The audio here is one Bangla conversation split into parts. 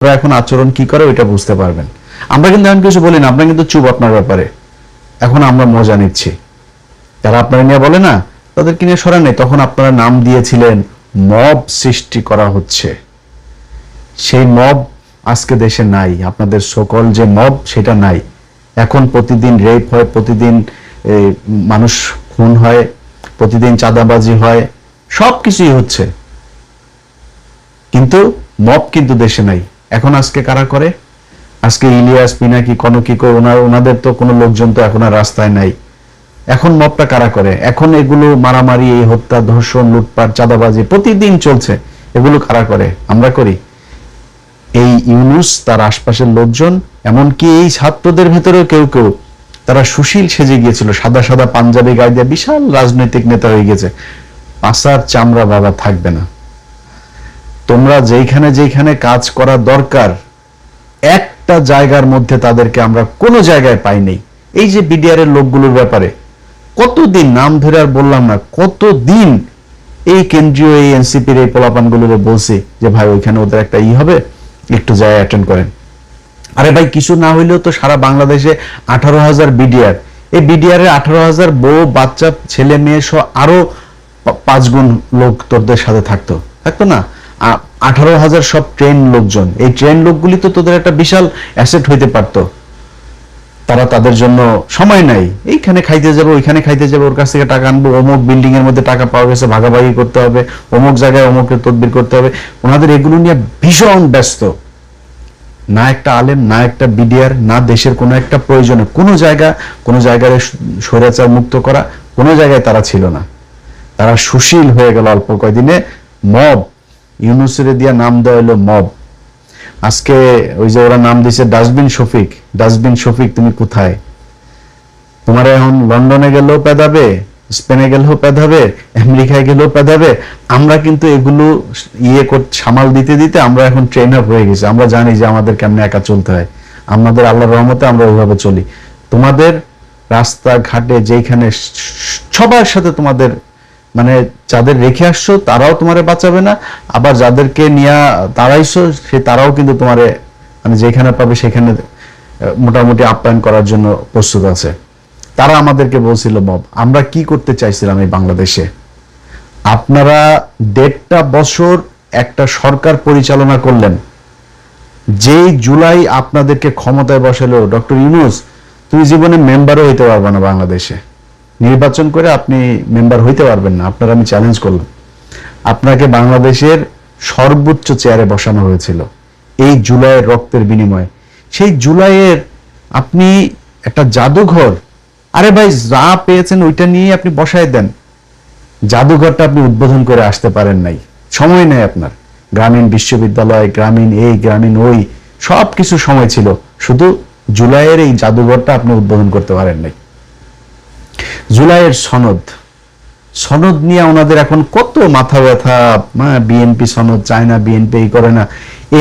এখন আচরণ কি করে ওইটা বুঝতে পারবেন। আমরা কিন্তু এমন কিছু বলি না, আমরা কিন্তু চুপ আপনার ব্যাপারে। এখন আমরা মজা নিচ্ছি। যারা আপনারা নিয়ে বলে না তাদেরকে নিয়ে সরা নেই, তখন আপনারা নাম দিয়েছিলেন মব সৃষ্টি করা হচ্ছে। সেই মব আজকে দেশে নাই, আপনাদের সকল যে মব সেটা নাই। এখন প্রতিদিন রেপ হয়, প্রতিদিন মানুষ খুন হয়, প্রতিদিন চাঁদাবাজি হয়, সবকিছুই হচ্ছে, কিন্তু মব কিন্তু দেশে নাই। এখন আজকে কারা করে? আজকে ইলিয়াস, পিনাকি, কনকি, ওনাদের তো কোনো লোকজন তো এখন আর রাস্তায় নাই। এখন মবটা কারা করে? এখন এগুলো মারামারি, এই হত্যা, ধর্ষণ, লুটপাট, চাঁদাবাজি প্রতিদিন চলছে, এগুলো কারা করে? আমরা করি। এই ইউনুস, তার আশপাশের লোকজন, এমনকি এই ছাত্রদের ভেতরেও কেউ কেউ তারা সুশীল সেজে গিয়েছিল, সাদা সাদা পাঞ্জাবি গায়ে দিয়ে বিশাল রাজনৈতিক নেতা হয়ে গেছে। পাছার চামড়া বাবা থাকবে না। তোমরা যেখানে যেখানে কাজ করা দরকার, একটা জায়গার মধ্যে তাদেরকে আমরা কোনো জায়গায় পাইনি। এই যে বিডিআর এর লোকগুলোর ব্যাপারে কতদিন নাম ধরে আর বললাম না, কতদিন এই কেন্দ্রীয় এই এনসিপির এই পোলাপানগুলোরে বলছি যে ভাই ওইখানে ওদের একটা হবে, একটু যায় অ্যাটেন্ড করেন। আরে ভাই কিছু না হইলেও তো সারা বাংলাদেশে 18,000 বিডিআর, এই বিডিআর এর 18,000 বউ বাচ্চা ছেলে মেয়ে সহ আরো 5 গুণ লোক তোদের সাথে থাকতো না? 18,000 সব ট্রেন লোকজন, এই ট্রেন লোকগুলি তো তোদের একটা বিশাল অ্যাসেট হইতে পারতো। তারা তাদের জন্য সময় নাই, এইখানে খাইতে যাবো, ওইখানে খাইতে যাবো, ওর কাছ থেকে টাকা আনবো, অমুক বিল্ডিং এর মধ্যে টাকা পাওয়া গেছে ভাগাভাগি করতে হবে, অমুক জায়গায় অমুকের তদবির করতে হবে। ওনাদের এগুলো নিয়ে ভীষণ ব্যস্ত। না একটা আলেম, না একটা বিডিআর, না দেশের কোনো একটা প্রয়োজনে কোনো জায়গায় স্বৈরাচার মুক্ত করা কোনো জায়গায় তারা ছিল না। তারা সুশীল হয়ে গেল অল্প কয়দিনে। মব, ইউনুসের দিয়া নাম দেওয়া হলো মব। আজকে ওই যে ওরা নাম দিয়েছে ডাস্টবিন শফিক। ডাস্টবিন শফিক তুমি কোথায়? তোমার এখন লন্ডনে গেলেও পেদাবে, স্পেনে গেলেও পেদাবে, আমেরিকায় গেলেও পেদাবে। আমরা কিন্তু এগুলো সামাল দিতে দিতে আমরা এখন ট্রেন আপ হয়ে গেছি। আমরা জানি যে আমাদের কেমনে একা চলতে হয়। আমাদের আল্লাহর রহমতে আমরা ওইভাবে চলি। তোমাদের রাস্তা ঘাটে যেখানে সবার সাথে তোমাদের মানে যাদের রেখে আসছো তারাও তোমারে বাঁচাবে না, আবার যাদেরকে নিয়ে তাড়াইছো তারাও কিন্তু তোমারে মানে যেখানে পাবে সেখানে মোটামুটি আপ্যায়ন করার জন্য প্রস্তুত আছে। তারা আমাদেরকে বলছিল মব। আমরা কি করতে চাইছিলাম এই বাংলাদেশে? আপনারা 1.5 বছর একটা সরকার পরিচালনা করলেন, যেই জুলাই আপনাদেরকে ক্ষমতায় বসালো ডক্টর ইউনূস, তুমি জীবনে মেম্বারও হইতে পারবে না বাংলাদেশে। নির্বাচন করে আপনি মেম্বার হইতে পারবেন না। আপনার আমি চ্যালেঞ্জ করলাম। আপনাকে বাংলাদেশের সর্বোচ্চ চেয়ারে বসানো হয়েছিল এই জুলাইয়ের রক্তের বিনিময়ে। সেই জুলাইয়ের আপনি একটা জাদুঘর, আরে ভাই যা পেয়েছেন ওইটা নিয়ে আপনি বসায় দেন। জাদুঘরটা আপনি উদ্বোধন করে আসতে পারেন নাই, সময় নেই আপনার। গ্রামীণ বিশ্ববিদ্যালয়, গ্রামীণ এই গ্রামীণ ওই সব কিছু সময় ছিল, শুধু জুলাইয়ের এই জাদুঘরটা আপনি উদ্বোধন করতে পারেন নাই। জুলাইয়ের সনদ নিয়ে ওনাদের এখন কত মাথা ব্যথা। বিএনপি সনদ চায় না, বিএনপি এই করে না।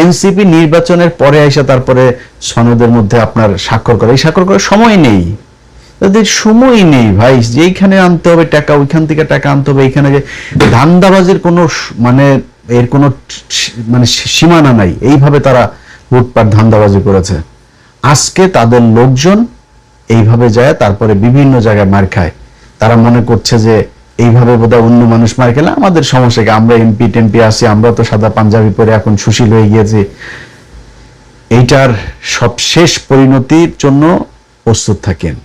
এনসিপি নির্বাচনের পরে আইসা তারপরে সনদের মধ্যে আপনার স্বাক্ষর করে, এই স্বাক্ষর করার সময় নেই, তাদের সময় নেই ভাই। যেইখানে আনতে হবে টাকা ওইখান থেকে টাকা আনতে হবে। এইখানে যে ধান্দাবাজের কোনো মানে এর কোনো মানে সীমানা নাই, এইভাবে তারা লুটপাট ধান্দাবাজি করেছে। আজকে তাদের লোকজন এইভাবে যায় তারপরে বিভিন্ন জায়গায় মার খায়। তারা মনে করছে যে এইভাবে বোধহয় অন্য মানুষ মার খেলে আমাদের সমস্যা কি, আমরা এমপি টেমপি আছি, আমরা তো সাদা পাঞ্জাবি পরে এখন সুশীল হয়ে গিয়েছি। এইটার সব শেষ পরিণতির জন্য প্রস্তুত থাকেন।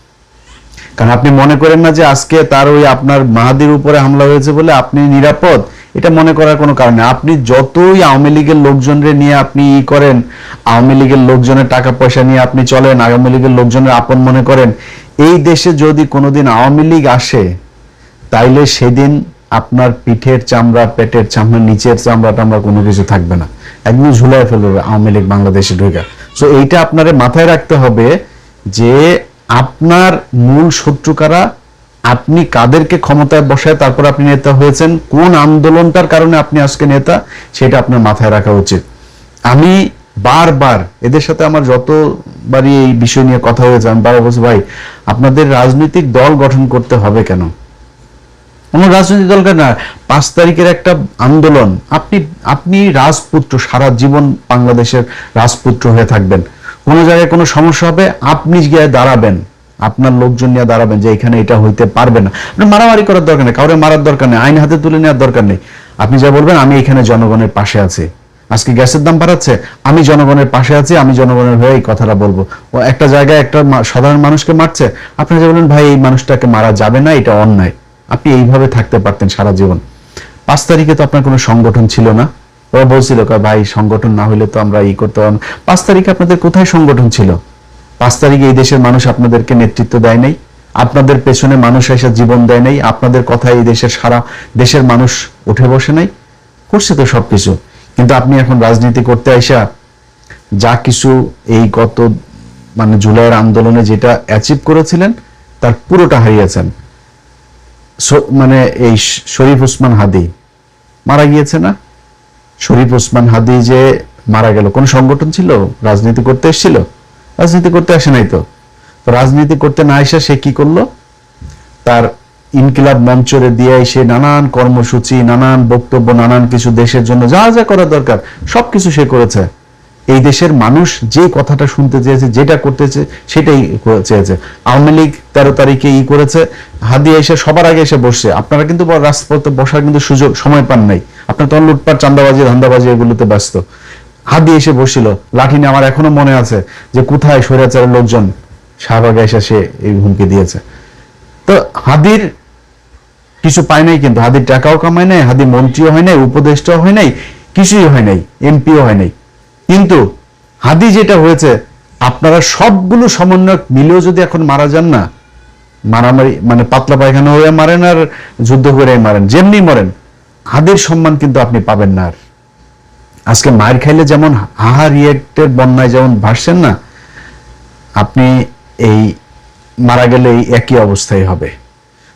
কারণ আপনি মনে করেন না যে আজকে তার ওই আপনার মাহাদির উপরে হামলা হয়েছে বলে আপনি নিরাপদ, এটা মনে করার কোনো কারণ নেই। আপনি যতই আওয়ামী লীগের লোকজনরে নিয়ে আপনি করেন, আওয়ামী লীগের লোকজনের টাকা পয়সা নিয়ে আপনি চলেন, আওয়ামী লীগের লোকজনের আপন মনে করেন, এই দেশে যদি কোনোদিন আওয়ামী লীগ আসে তাইলে সেদিন আপনার পিঠের চামড়া, পেটের চামড়া, নিচের চামড়া টামড়া কোনো কিছু থাকবে না, একদম ঝুলাই ফেলবে আওয়ামী লীগ বাংলাদেশে ঢুকে। সো এইটা আপনার মাথায় রাখতে হবে যে আপনার মূল শত্রু কারা, আপনি কাদেরকে ক্ষমতায় বসায় তারপর আপনি নেতা হয়েছেন, কোন আন্দোলনটার কারণে আপনি আজকে নেতা, সেটা আপনার মাথায় রাখা উচিত। আমি বারবার এদের সাথে আমার যতবারই এই বিষয় নিয়ে কথা হয়েছে আমি বারবার বলছি ভাই আপনাদের রাজনৈতিক দল গঠন করতে হবে কেন? কোনো রাজনৈতিক দলকে না, 5 তারিখের একটা আন্দোলন, আপনি আপনি রাজপুত্র, সারা জীবন বাংলাদেশের রাজপুত্র হয়ে থাকবেন। কোনো জায়গায় কোনো সমস্যা হবে, আপনি গিয়ে দাঁড়াবেন, আপনার লোকজন নিয়ে দাঁড়াবেন যে এখানে এটা হইতে পারবে না। মারামারি করার দরকার নেই, কাউরে মারার দরকার নেই, আইন হাতে তুলে নেওয়ার দরকার নেই। আপনি যা বলবেন, আমি এখানে জনগণের পাশে আছি, আজকে গ্যাসের দাম বাড়াচ্ছে, আমি জনগণের পাশে আছি, আমি জনগণের হয়ে এই কথাটা বলবো। ও একটা জায়গায় একটা সাধারণ মানুষকে মারছে, আপনি যে বলেন ভাই এই মানুষটাকে মারা যাবে না, এটা অন্যায়, আপনি এইভাবে থাকতে পারতেন সারা জীবন। 5 তারিখে তো আপনার কোনো সংগঠন ছিল না, ওরা বলছিল ভাই সংগঠন না হলে তো আমরা করতে পারবো। 5 তারিখে আপনাদের কোথায় সংগঠন ছিল? 5 তারিখে এই দেশের মানুষ আপনাদেরকে নেতৃত্ব দেয় নাই, আপনাদের পেছনে মানুষ এসে জীবন দেয় নাই, আপনাদের কথায় এই দেশের সারা দেশের মানুষ উঠে বসে নাই, করছে তো সবকিছু। কিন্তু আপনি এখন রাজনীতি করতে আইসা যা কিছু এই গত জুলাইয়ের আন্দোলনে যেটা অ্যাচিভ করেছিলেন তার পুরোটা হারিয়েছেন। এই শরীফ ওসমান হাদি মারা গিয়েছে না? শরীফ ওসমান হাদি যে মারা গেল, কোন সংগঠন ছিল? রাজনীতি করতে এসেছিল? রাজনীতি করতে আসে নাই তো। রাজনীতি করতে না এসে সে কি করলো? তার ইনকিলাব মঞ্চরে দিয়ে সে নানান কর্মসূচি, নানান বক্তব্য, নানান কিছু দেশের জন্য যা যা করা দরকার সবকিছু সে করেছে। এই দেশের মানুষ যে কথাটা শুনতে চেয়েছে, যেটা করতে সেটাই চেয়েছে। আওয়ামী লীগ 13 তারিখে করেছে, হাদি এসে সবার আগে এসে বসছে। আপনারা কিন্তু রাজপথে বসার কিন্তু সুযোগ সময় পান নাই, আপনার তখন লুটপাট, চান্দাবাজি, ধান্দাবাজি এগুলোতে ব্যস্ত। হাদি এসে বসছিল লাঠি নিয়ে, আমার এখনো মনে আছে যে কোথায় স্বৈরাচারের লোকজন, শাহবাগে এসে সে এই হুমকি দিয়েছে। তো হাদির কিছু পায় নাই, কিন্তু হাদির টাকাও কামায় নাই, হাদি মন্ত্রীও হয় নাই, উপদেষ্টাও হয় নাই, কিছুই হয় নাই, এমপিও হয় নাই। কিন্তু হাদি যেটা হয়েছে, আপনারা সবগুলো সমন্বয়ক মিলেও যদি এখন মারা যান না, মারামারি পাতলা পায়খানা হয়ে মারেন আর যুদ্ধ করে মারেন, যেমনি মরেন, হাদির সম্মান কিন্তু আপনি পাবেন না আর। আজকে মার খাইলে যেমন হাহা রিয়েক্টের বন্যায় যেমন ভাসছেন না, আপনি এই মারা গেলে এই একই অবস্থায় হবে।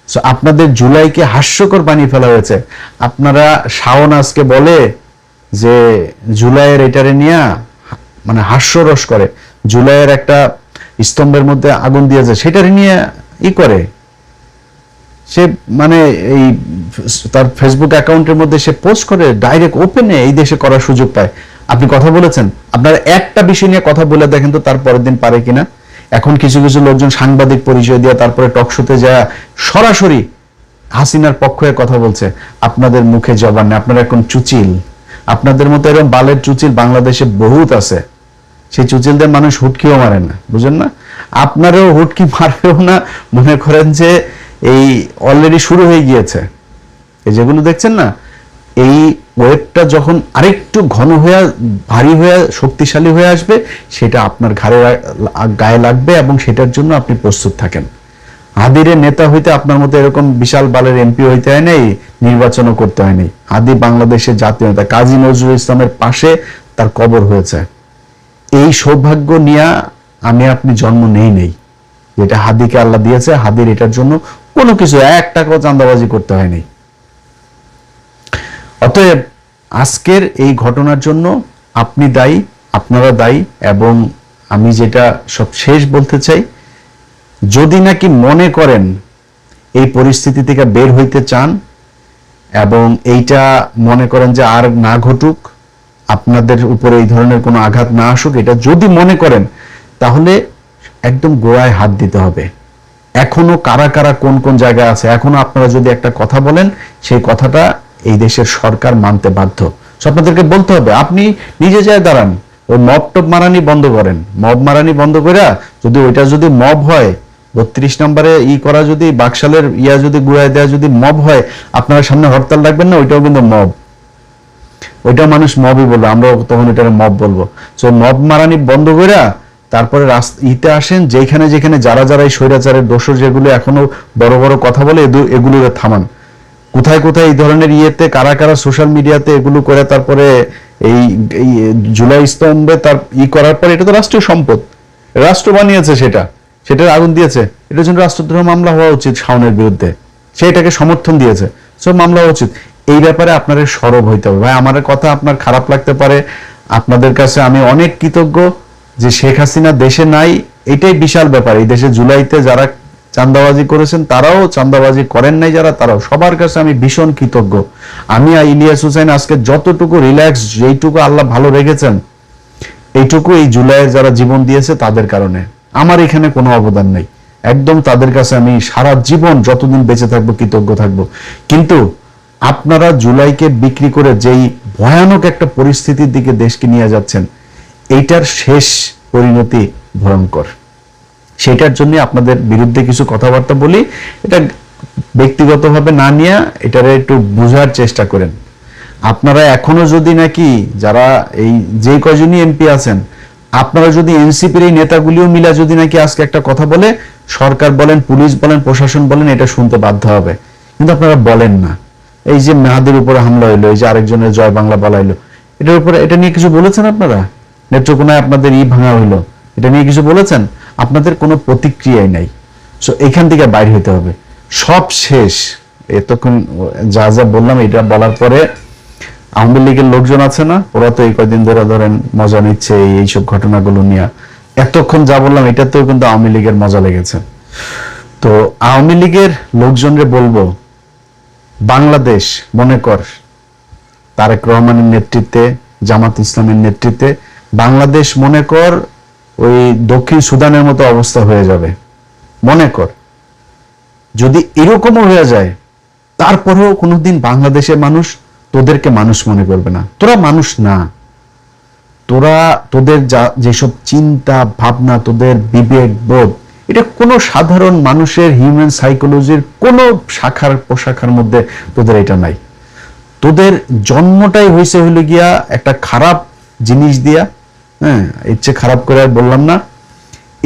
সো আপনাদের জুলাইকে হাস্যকর বানিয়ে ফেলা হয়েছে। আপনারা শাওন আজকে বলে যে জুলাইয়ের এটারে নিয়ে হাস্যরস করে, জুলাইয়ের একটা স্তম্ভের মধ্যে আগুন দিয়েছে সেটারে নিয়ে করে সে এই তার ফেসবুক অ্যাকাউন্টের মধ্যে সে পোস্ট করে, ডাইরেক্ট ওপেনে এই দেশে করার সুযোগ পায়। আপনি কথা বলেছেন, আপনারা একটা বিষয় নিয়ে কথা বলে দেখেন তো তার পরের দিন পারে কিনা। এখন কিছু কিছু লোকজন সাংবাদিক পরিচয় দিয়ে তারপরে টকশোতে যায় সরাসরি হাসিনার পক্ষে কথা বলছে। আপনাদের মুখে জবান নেই, আপনারা এখন চুচিল। আপনাদের মতো এরকম বালের চুচিল বাংলাদেশে বহুত আছে, সেই চুচিলদের মানুষ হুটকিও মারে না, বুঝেন না? আপনারও হুটকি মারবেও না, মনে করেন যে এই অলরেডি শুরু হয়ে গিয়েছে। এই যেগুলো দেখছেন না, এই ওয়েবটা যখন আরেকটু ঘন হয়ে, ভারী হয়ে, শক্তিশালী হয়ে আসবে, সেটা আপনার গায়ে লাগবে এবং সেটার জন্য আপনি প্রস্তুত থাকেন। হাদিরের নেতা হইতে আপনার মতো এরকম বিশাল বালের এমপি হইতে হয় নাই, নির্বাচনও করতে হয় নাই। হাদি বাংলাদেশের জাতীয় নেতা, কাজী নজরুল ইসলামের পাশে তার কবর হয়েছে। এই সৌভাগ্য নিয়ে আমি আপনি জন্ম নেই, যেটা হাদিকে আল্লাহ দিয়েছে। হাদির এটার জন্য কোনো কিছু 1 টাকাও চাঁদাবাজি করতে হয়নি। অতএব আজকের এই ঘটনার জন্য আপনি দায়ী, আপনারা দায়ী। এবং আমি যেটা সব শেষ বলতে চাই, যদি নাকি মনে করেন এই পরিস্থিতি থেকে বের হইতে চান এবং এইটা মনে করেন যে আর না ঘটুক, আপনাদের উপরে এই ধরনের কোনো আঘাত না আসুক, এটা যদি মনে করেন, তাহলে একদম গোড়ায় হাত দিতে হবে। এখনো কারা কারা কোন কোন জায়গায় আছে, এখনো আপনারা যদি একটা কথা বলেন, সেই কথাটা এই দেশের সরকার মানতে বাধ্য। আপনাদেরকে বলতে হবে, আপনি নিজে যায় দাঁড়ান, ওই মব টপ মারানি বন্ধ করেন। মব মারানি বন্ধ করে যদি ওইটা যদি মব হয়, 32 নম্বরে করা যদি বাকশালের যদি গুড়ায় দেওয়া যদি মব হয়, আপনারা সামনে হরতাল রাখবেন না, ওইটাও কিন্তু মব, ওইটা মানুষ মবই বলবো, আমরাও তখন ওইটা মব বলবো। সো মব মারানি বন্ধ করে তারপরে ইতে আসেন, যেখানে যেখানে যারা যারা এই স্বৈরাচারের দোষর যেগুলো এখনো বড় বড় কথা বলে, এগুলো থামান। কোথায় কোথায় এই ধরনের কারা কারা সোশ্যাল মিডিয়াতে এগুলো করে, তারপরে এই জুলাই স্তম্ভে তার করার পরে, এটা তো রাষ্ট্রীয় সম্পদ, রাষ্ট্র বানিয়েছে, সেটার আগুন দিয়েছে, এটার জন্য রাষ্ট্রদ্রোহ মামলা হওয়া উচিত শাওনের বিরুদ্ধে। সেটাকে সমর্থন দিয়েছে, সব মামলা হওয়া উচিত। এই ব্যাপারে আপনাদের সরব হইতে হবে। ভাই, আমার কথা আপনার খারাপ লাগতে পারে, আপনাদের কাছে আমি অনেক কৃতজ্ঞ যে শেখ হাসিনা দেশে নাই, এটাই বিশাল ব্যাপার। এই দেশে জুলাইতে যারা চাঁদাবাজি করেছেন তারাও, চাঁদাবাজি করেন নাই যারা তারাও, সবার কাছে আমি ভীষণ কৃতজ্ঞ। আমি ইলিয়াস হোসেন আজকে যতটুকু রিল্যাক্স, যেইটুকু আল্লাহ ভালো রেখেছেন, এইটুকু এই জুলাইয়ের যারা জীবন দিয়েছে তাদের কারণে। আমার এখানে কোনো অবদান নেই, একদম তাদের কাছে আমি সারা জীবন যতদিন বেঁচে থাকবো কৃতজ্ঞ থাকবো। কিন্তু আপনারা জুলাইকে বিক্রি করে যেই ভয়ানক একটা পরিস্থিতির দিকে দেশকে নিয়ে যাচ্ছেন, এইটার শেষ পরিণতি ভয়ঙ্কর। সেটার জন্য আপনাদের বিরুদ্ধে কিছু কথাবার্তা বলি, এটা ব্যক্তিগতভাবে না নিয়ে এটারে একটু বোঝার চেষ্টা করেন। আপনারা এখনো যদি নাকি যারা এই যে কয়জনই এমপি আছেন, আপনারা যদি এনসিপির এই নেতাগুলিও মিলা যদি নাকি আজকে একটা কথা বলে, সরকার বলেন, পুলিশ বলেন, প্রশাসন বলেন, এটা শুনতে বাধ্য হবে, কিন্তু আপনারা বলেন না। এই যে মেহাদের উপরে হামলা হইলো, এই যে আরেকজনের জয় বাংলা বলাইলো, এটার উপরে, এটা নিয়ে কিছু বলেছেন আপনারা? নেত্রকোনায় আপনাদের ভাঙা হইলো, এটা নিয়ে কিছু বলেছেন? আপনাদের কোনো প্রতিক্রিয়াই নাই। সো এখান থেকে বাইরে হতে হবে, সব শেষ। এতক্ষণ যা যা বললাম, এটা বলার পরে আওয়ামী লীগের লোকজন আছে না, ওরা তো এই কয়দিন ধরে ধরেন মজা নিচ্ছে এইসব ঘটনাগুলো নিয়ে। এতক্ষণ যা বললাম এটাতেও কিন্তু আওয়ামী লীগের মজা লেগেছে। তো আওয়ামী লীগের লোকজনরে বলবো, বাংলাদেশ মনে কর তারেক রহমানের নেতৃত্বে, জামাত ইসলামের নেতৃত্বে বাংলাদেশ মনে কর ওই দক্ষিণ সুদানের মতো অবস্থা হয়ে যাবে। মনে কর যদি এরকমও হয়ে যায়, তারপরেও কোনোদিন বাংলাদেশের মানুষ তোদেরকে মানুষ মনে করবে না। তোরা মানুষ না, তোরা, তোদের যেসব চিন্তা ভাবনা, তোদের বিবেক বোধ, এটা কোনো সাধারণ মানুষের হিউম্যান সাইকোলজির কোনো শাখার প্রশাখার মধ্যে তোদের এটা নাই। তোদের জন্মটাই হয়েছে হইল গিয়া একটা খারাপ জিনিস দিয়া। হ্যাঁ, ইচ্ছে খারাপ করে আর বললাম না।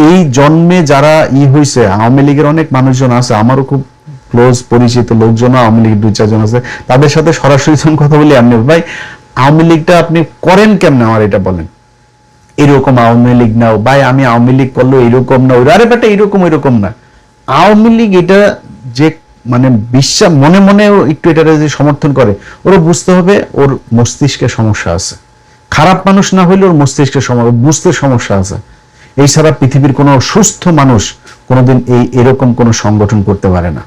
এই জন্মে যারা হয়েছে, আওয়ামী লীগের অনেক মানুষজন আছে, আমারও খুব ক্লোজ পরিচিত লোকজন আওয়ামী লীগের 2-4 জন আছে, তাদের সাথে সরাসরি কথা বলি, আপনি ভাই আওয়ামী লীগটা আপনি করেন কেমনে, আমার এটা বলেন। এরকম আওয়ামী লীগ নাও ভাই, আমি আওয়ামী লীগ করলো এরকম না, আরে বেটা এরকম ওইরকম না। আওয়ামী লীগ এটা যে মানে বিশ্বাস মনে মনে একটু এটা যে সমর্থন করে, ওরা বুঝতে হবে ওর মস্তিষ্কে সমস্যা আছে। খারাপ মানুষ না হইলে ওর মস্তিষ্কে বুঝতে সমস্যা আছে। এই ছাড়া পৃথিবীর কোনো সুস্থ মানুষ কোনোদিন এরকম কোনো সংগঠন করতে পারে না।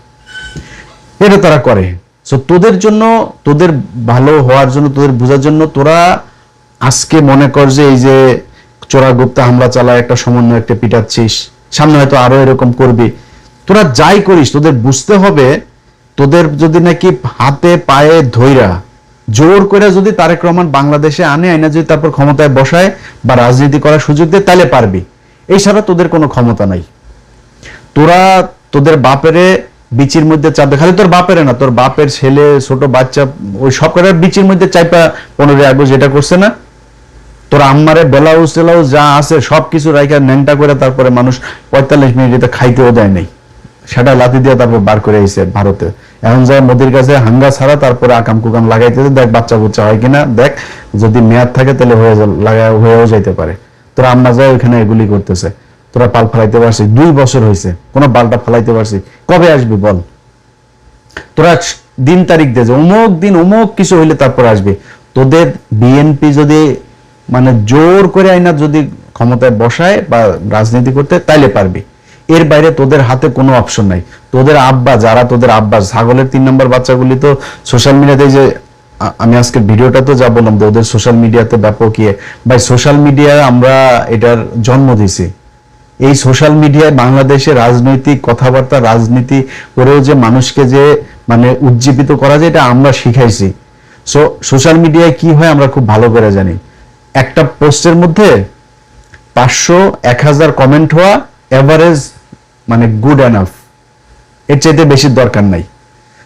এটা তারা করে। সো তোদের জন্য, তোদের ভালো হওয়ার জন্য, তোদের বোঝার জন্য, তোরা আজকে মনে কর যে এই যে চোরাগুপ্তা হামলা চালায় একটা সমন্বয় একটা পিটাচ্ছিস, সামনে হয়তো আরো এরকম করবি। তোরা যাই করিস, তোদের বুঝতে হবে, তোদের যদি নাকি হাতে পায়ে ধইরা জোর করে যদি তারেক রহমান বাংলাদেশে আনে, আইনা যদি তারপর ক্ষমতায় বসায় বা রাজনীতি করার সুযোগ দেয়, তাহলে পারবি। এই ছাড়া তোদের কোনো ক্ষমতা নাই। তোরা তোদের বাপেরে বিচির মধ্যে চাপবে, খালি তোর বাপেরে না, তোর বাপের ছেলে, ছোট বাচ্চা, ওই সব কটার বিচির মধ্যে চাইপা 15 আগস্ট যেটা করছে না, তোর আম্মারে ব্লাউজ টেলাউজ যা আছে সবকিছু রাইখা ন্যাংটা করে তারপরে মানুষ 45 মিনিট এটা খাইতেও দেয় নাই, সেটা লাথি দিয়ে তারপর বার করে আইছে ভারতে। এখন যায় মোদির কাছে হাঙ্গা ছাড়া, তারপরে আকাম কুকাম লাগাইতে দেখ বাচ্চা বুচ্চা হয় কিনা দেখ, যদি মেয়াদ থাকে তাহলে হয়েও যাইতে পারে। তোরা আম্মা যায় ওইখানে এগুলি করতেছে, তোরা পাল ফেলাইতে পারছিস, 2 বছর হয়েছে কোনো পালটা ফেলাইতে পারছিস? কবে আসবি বল? তোরা দিন তারিখ দে যে অমুক দিন অমুক কিছু হইলে তারপর আসবি। তোদের বিএনপি যদি মানে জোর করে আইনা যদি ক্ষমতায় বসায় বা রাজনীতি করতে, তাইলে পারবি। এর বাইরে তোদের হাতে কোনো অপশন নাই। তোদের আব্বা, যারা তোদের আব্বা, ছাগলের 3 নম্বর বাচ্চাগুলি তো সোশ্যাল মিডিয়াতে, যে আমি আজকে ভিডিওটা তো যা বললাম, ওদের সোশ্যাল মিডিয়াতে ব্যাপক ভাই, সোশ্যাল মিডিয়ায় আমরা এটার জন্ম দিছি। এই সোশ্যাল মিডিয়ায় বাংলাদেশে রাজনৈতিক কথাবার্তা, রাজনীতি করেও যে মানুষকে যে মানে উজ্জীবিত করা যায়, এটা আমরা শিখাইছি। সো সোশ্যাল মিডিয়ায় কি হয় আমরা খুব ভালো করে জানি। একটা পোস্টের মধ্যে 500-1000 কমেন্ট হওয়া এভারেজ মানে গুড এনাফ, এর চাইতে বেশি দরকার নাই।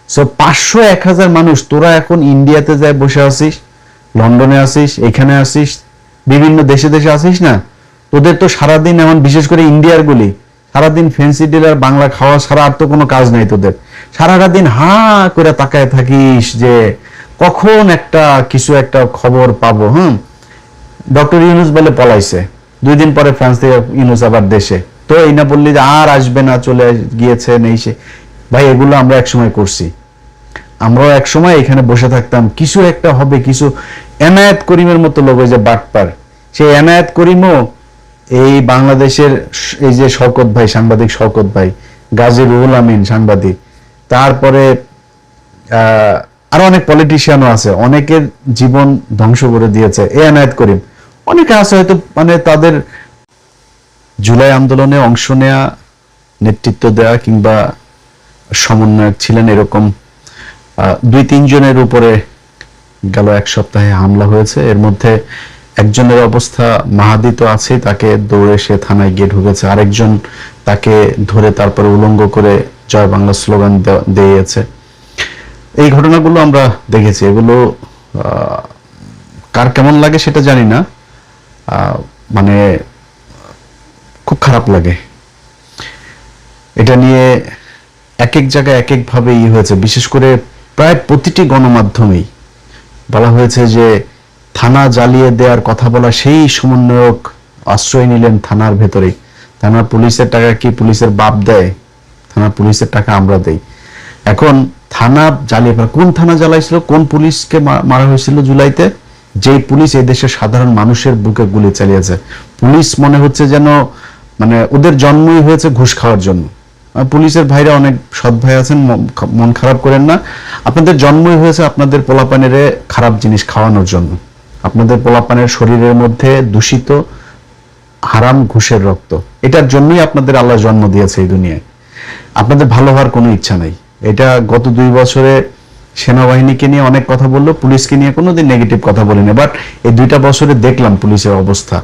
সো 500-1000 মানুষ, তোরা এখন ইন্ডিয়াতে যায় বসে আসিস, লন্ডনে আসিস, এখানে আসিস, বিভিন্ন দেশে দেশে আসিস না, তোদের তো সারাদিন, এমন বিশেষ করে ইন্ডিয়ার গুলি, সারাদিন ফ্যান্সি ডিলার বাংলা খাওয়া ছাড়া আর তো কোনো কাজ নাই তোদের। সারাটা দিন হা করে তাকায় থাকিস যে কখন একটা কিছু একটা খবর পাবো। ডক্টর ইউনুস বলে পলাইছে, 2 দিন পরে ফ্রান্স থেকে ইউনুস আবার দেশে, তো এই না বললি যে আর আসবে না, চলে গিয়েছে নেই সে। ভাই এগুলো আমরা একসময় করছি, আমরাও একসময় এখানে বসে থাকতাম, কিছু একটা হবে, কিছু। এনায়েত করিমের মতো লোক, ওই যে বাটপার, সেই এনায়েত করিমও এই বাংলাদেশের এই যে শওকত ভাই, সাংবাদিক শওকত ভাই, গাজী রুহুল আমিন সাংবাদিক, তারপরে আরো অনেক পলিটিশিয়ানও আছে, অনেকের জীবন ধ্বংস করে দিয়েছে, এনায়েত করিম, অনেকে আছে হয়তো মানে তাদের জুলাই আন্দোলনে অংশ নেয়া, নেতৃত্ব দেওয়া কিংবা সমন্বয়ক ছিলেন, এরকম 2-3 জনের উপরে গেল এক সপ্তাহে হামলা হয়েছে। এর মধ্যে একজনের অবস্থা মাহাদি তো আছে, তাকে দৌড়ে সে থানায় গিয়ে ঢুকেছে, আরেকজন তাকে ধরে তারপরে উলঙ্গ করে জয় বাংলা স্লোগান দিয়েছে। এই ঘটনাগুলো আমরা দেখেছি, এগুলো কার কেমন লাগে সেটা জানি না, মানে খুব খারাপ লাগে। এটা নিয়ে এক এক জায়গায় এক এক ভাবে হয়েছে, বিশেষ করে প্রায় প্রতিটি গণমাধ্যমেই বলা হয়েছে যে থানা জ্বালিয়ে দেওয়ার কথা বলা সেই সমন্বয়ক আশ্রয় নিলেন থানার ভেতরেই। থানার পুলিশের টাকা কি পুলিশের বাপ দেয়? থানার পুলিশের টাকা আমরা দেই। এখন থানা জ্বালিয়ে ফেলা, কোন থানা জ্বালাইছিল, কোন পুলিশকে মারা হয়েছিল জুলাইতে? যেই পুলিশ এই দেশের সাধারণ মানুষের বুকে গুলি চালিয়েছে। পুলিশ মনে হচ্ছে যেন মানে ওদের জন্মই হয়েছে ঘুষ খাওয়ার জন্য। পুলিশের ভাইরা অনেক সৎ ভাই আছেন, মন খারাপ করেন না, আপনাদের জন্মই হয়েছে আপনাদের পোলাপানের খারাপ জিনিস খাওয়ানোর জন্য। আপনাদের পোলাপানের শরীরের মধ্যে দূষিত হারাম ঘুষের রক্ত, এটার জন্যই আপনাদের আল্লাহ জন্ম দিয়েছে এই দুনিয়ায়। আপনাদের ভালো হওয়ার কোনো ইচ্ছা নাই। এটা গত 2 বছরে সেনাবাহিনীকে নিয়ে অনেক কথা বললো, পুলিশকে নিয়ে কোনোদিন নেগেটিভ কথা বলিনি, বাট এই 2টা বছরে দেখলাম পুলিশের অবস্থা।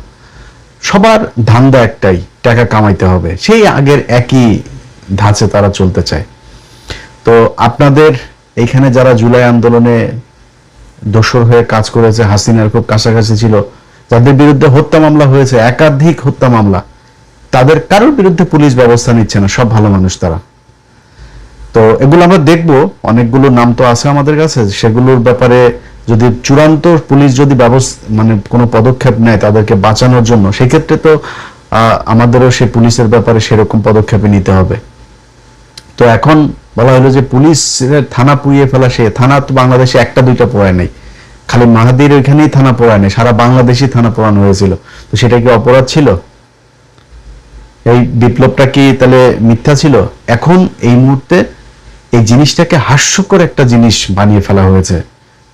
সবার ধান্দা একটাই, টাকা কামাইতে হবে, সেই আগের একই ধাঁচে তারা চলতে চায়। তো আপনাদের এইখানে যারা জুলাই আন্দোলনে দোসর হয়ে কাজ করেছে, হাসিনার খুব কাছাকাছি ছিল, যাদের বিরুদ্ধে হত্যা মামলা হয়েছে, একাধিক হত্যা মামলা, তাদের কারোর বিরুদ্ধে পুলিশ ব্যবস্থা নিচ্ছে না, সব ভালো মানুষ তারা। তো এগুলো আমরা দেখবো, অনেকগুলো নাম তো আছে আমাদের কাছে, সেগুলোর ব্যাপারে যদি চূড়ান্ত পুলিশ যদি মানে কোনো পদক্ষেপ নেয় তাদেরকে বাঁচানোর জন্য, সেক্ষেত্রে তো আমাদেরও সে পুলিশের ব্যাপারে সেরকম পদক্ষেপ নিতে হবে। তো এখন বলা হলো যে পুলিশের থানা পুড়িয়ে ফেলা, সে থানা তো বাংলাদেশে 1-2টা পোড়ায় নাই, খালি মাহাদির ওইখানেই থানা পোড়ায় নাই, সারা বাংলাদেশই থানা পোড়ানো হয়েছিল। তো সেটা কি অপরাধ ছিল? এই বিপ্লবটা কি তাহলে মিথ্যা ছিল? এখন এই মুহূর্তে এই জিনিসটাকে হাস্যকর একটা জিনিস বানিয়ে ফেলা হয়েছে।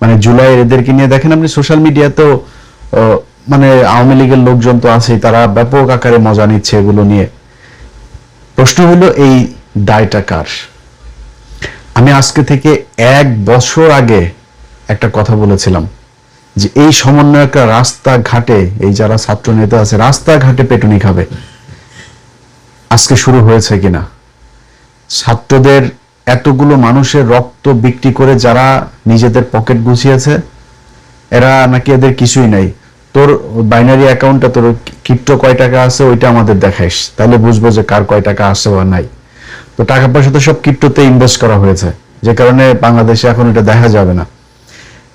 মানে জুলাইয়ের এদেরকে নিয়ে দেখেন আপনি সোশ্যাল মিডিয়াতেও, মানে আওয়ামী লীগের লোকজন তো আছেই, তারা ব্যাপক আকারে মজা নিচ্ছে এগুলো নিয়ে। প্রশ্ন হলো এই দায়টা কার? আমি আজকে থেকে 1 বছর আগে একটা কথা বলেছিলাম যে এই সমন্বয়করা রাস্তাঘাটে, এই যারা ছাত্র নেতা আছে রাস্তাঘাটে পেটুনি খাবে। আজকে শুরু হয়েছে কিনা? ছাত্রদের এতগুলো মানুষের রক্ত বিক্রি করে যারা নিজেদের পকেট গুছিয়েছে, এরা নাকি এদের কিছুই নাই। তোর বাইনারি অ্যাকাউন্টটা, তোর ক্রিপ্টো কয় টাকা আছে ওইটা আমাদের দেখাইস, তাহলে বুঝবো যে কার কয় টাকা আছে বা নাই। তো টাকা পয়সা তো সব ক্রিপ্টোতে ইনভেস্ট করা হয়েছে, যে কারণে বাংলাদেশে এখন এটা দেখা যাবে না।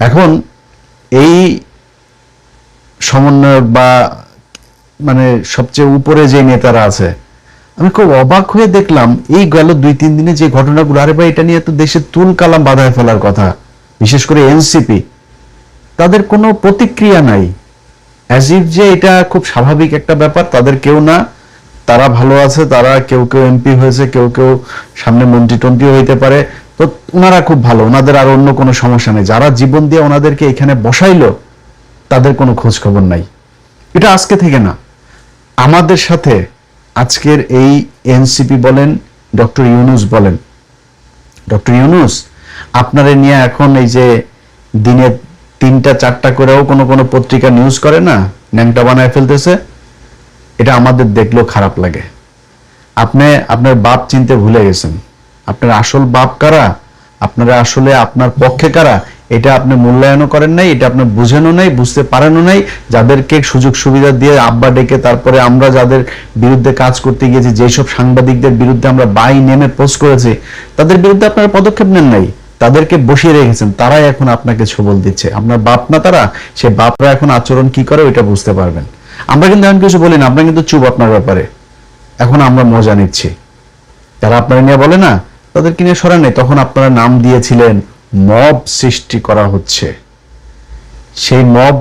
এখন এই সমন্বয়ক বা মানে সবচেয়ে উপরে যে নেতারা আছে, আমি খুব অবাক হয়ে দেখলাম এই গেল 2-3 দিনে যে ঘটনাগুলো, আরে ভাই এটা নিয়ে তো দেশে তুল কালাম বাঁধায় ফেলার কথা। বিশেষ করে এনসিপি, তাদের কোনো প্রতিক্রিয়া নাই, অ্যাজ ইফ যে এটা খুব স্বাভাবিক একটা ব্যাপার, তাদের কেউ না, তারা ভালো আছে, তারা কেউ কেউ এমপি হয়েছে, কেউ কেউ সামনে মন্ত্রী টন্ত্রীও হইতে পারে, তো ওনারা খুব ভালো, ওনাদের আর অন্য কোনো সমস্যা নেই। যারা জীবন দিয়ে ওনাদেরকে এখানে বসাইলো তাদের কোনো খোঁজ খবর নাই। এটা আজকে থেকে না, আমাদের সাথে আজকের এই এনসিপি বলেন, ডক্টর ইউনূস বলেন, ডক্টর ইউনূস আপনারে নিয়ে এখন এই যে দিনে 3টা-4টা করেও কোনো কোনো পত্রিকা নিউজ করে না, ন্যাংটা বানায় ফেলতেছে, এটা আমাদের দেখলেও খারাপ লাগে। আপনি আপনার বাপ চিনতে ভুলে গেছেন, আপনার আসল বাপ কারা, আপনারা আসলে আপনার পক্ষে কারা, এটা আপনি মূল্যায়নও করেন নাই, এটা আপনি বুঝেনও নাই, বুঝতে পারেনও নাই। যাদেরকে সুযোগ সুবিধা দিয়ে আব্বা ডেকে, তারপরে আমরা যাদের বিরুদ্ধে কাজ করতে গিয়েছি, যেসব সাংবাদিকদের বিরুদ্ধে আমরা বাই নেমে পোস্ট করেছি, তাদের বিরুদ্ধে আপনারা পদক্ষেপ নেন নাই, তাদেরকে বসিয়ে রেখেছেন, তারাই এখন আপনাকে ছবল দিচ্ছে। আপনার বাপ না তারা, সে বাপরা এখন আচরণ কি করে ওইটা বুঝতে পারবেন। আমরা কিন্তু এমন কিছু বলি না, আমরা কিন্তু চুপ আপনার ব্যাপারে, এখন আমরা মজা নিচ্ছি। যারা আপনারা নিয়ে বলে না, তাদেরকে নিয়ে সরান নেই। তখন আপনারা নাম দিয়েছিলেন মব সৃষ্টি করা হচ্ছে, সেই মব